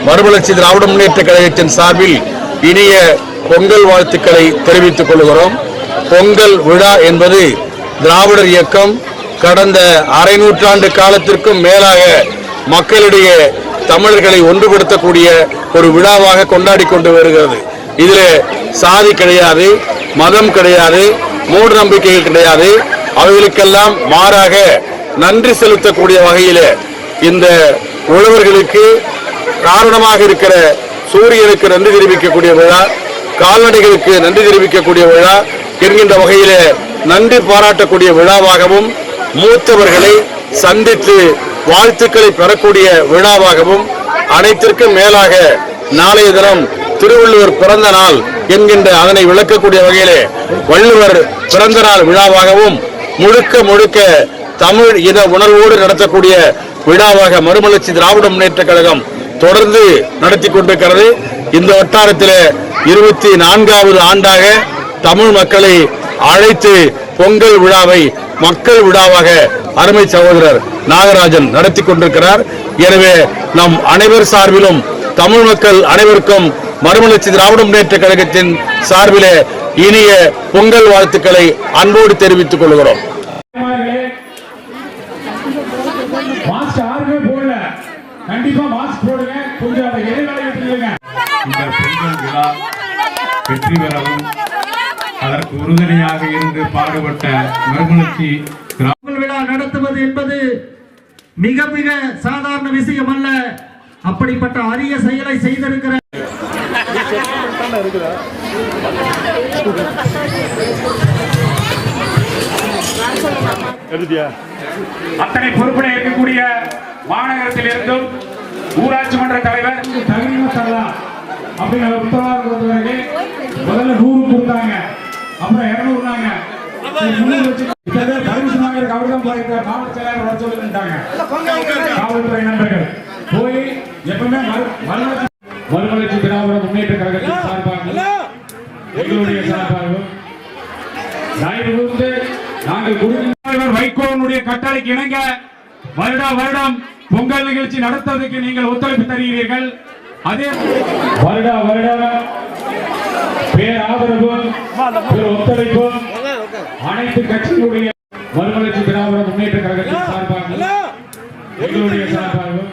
மறுமலர்ச்சி திராவிட முன்னேற்ற கழகத்தின் சார்பில் இனிய பொங்கல் வாழ்த்துக்களை தெரிவித்துக் கொள்கிறோம். பொங்கல் விழா என்பது திராவிடர் இயக்கம் கடந்த அரை நூற்றாண்டு காலத்திற்கும் மேலாக மக்களிடையே தமிழர்களை ஒன்றுபடுத்தக்கூடிய ஒரு விழாவாக கொண்டாடி கொண்டு வருகிறது. இதில் சாதி கிடையாது, மதம் கிடையாது, மூட நம்பிக்கைகள் கிடையாது. அவைகளுக்கெல்லாம் மாறாக நன்றி செலுத்தக்கூடிய வகையில் இந்த உழவர்களுக்கு காரணமாக இருக்கிற சூரியனுக்கு நன்றி தெரிவிக்கக்கூடிய விழா, கால்நடைகளுக்கு நன்றி தெரிவிக்கக்கூடிய விழா என்கின்ற வகையில் நன்றி பாராட்டக்கூடிய விழாவாகவும், மூத்தவர்களை சந்தித்து வாழ்த்துக்களை பெறக்கூடிய விழாவாகவும், அனைத்திற்கும் மேலாக நாளைய தினம் திருவள்ளுவர் பிறந்த நாள் என்கின்ற அதனை விளக்கக்கூடிய வகையிலே வள்ளுவர் பிறந்த நாள் விழாவாகவும் முழுக்க முழுக்க தமிழ் இன உணர்வோடு நடத்தக்கூடிய விழாவாக மறுமலர்ச்சி திராவிட முன்னேற்ற கழகம் தொடர்ந்து நடத்தி கொண்டிருக்கிறது. இந்த வட்டாரத்தில் 24வது ஆண்டாக தமிழ் மக்களை அழைத்து பொங்கல் விழாவை மக்கள் விழாவாக அருமை சகோதரர் நாகராஜன் நடத்தி கொண்டிருக்கிறார். எனவே நம் அனைவர் சார்பிலும் தமிழ் மக்கள் அனைவருக்கும் மறுமலர்ச்சி திராவிட முன்னேற்ற கழகத்தின் சார்பிலே இனிய பொங்கல் வாழ்த்துக்களை அன்போடு தெரிவித்துக் கொள்கிறோம். வெற்றி பெறவும் அதற்கு உறுதுணையாக இருந்து பாடுபட்ட மறுமலர்ச்சி பொங்கல் விழா நடத்துவது என்பது மிக மிக சாதாரண விஷயம் அல்ல. அப்படிப்பட்ட அரிய செயலை செய்திருக்கிற அத்தனை பொறுப்புடன் இருக்கக்கூடிய மாநகரத்தில் இருந்தும் ஊராட்சி மன்ற தலைவர் அப்படின்னு உத்தரவாதம் கொடுத்தவங்க முதல்ல 100 கொடுத்தாங்க, அப்புறம் 200 அவர்தான் போயிருக்கார். மாவட்ட செயலாளர் வர சொல்லிட்டாங்க. காவல்துறை நண்பர்கள் போய் எப்பவுமே மறுமலர்ச்சி திராவிட முன்னேற்ற கழகத்தின் சார்பாக எங்களுடைய சார்பாகவும் நாங்கள் குடிநீர் வைகோனுடைய கட்டளைக்கு இணங்க வருடம் பொங்கல் நிகழ்ச்சி நடத்துவதற்கு நீங்கள் ஒத்துழைப்பு தருகிறீர்கள். அதே வருடம் பேராதரவும் ஒத்துழைப்பும் அனைத்து கட்சிகளுடைய மறுமலர்ச்சி திராவிட முன்னேற்ற கழகத்தின் சார்பாக எங்களுடைய சார்பாகவும்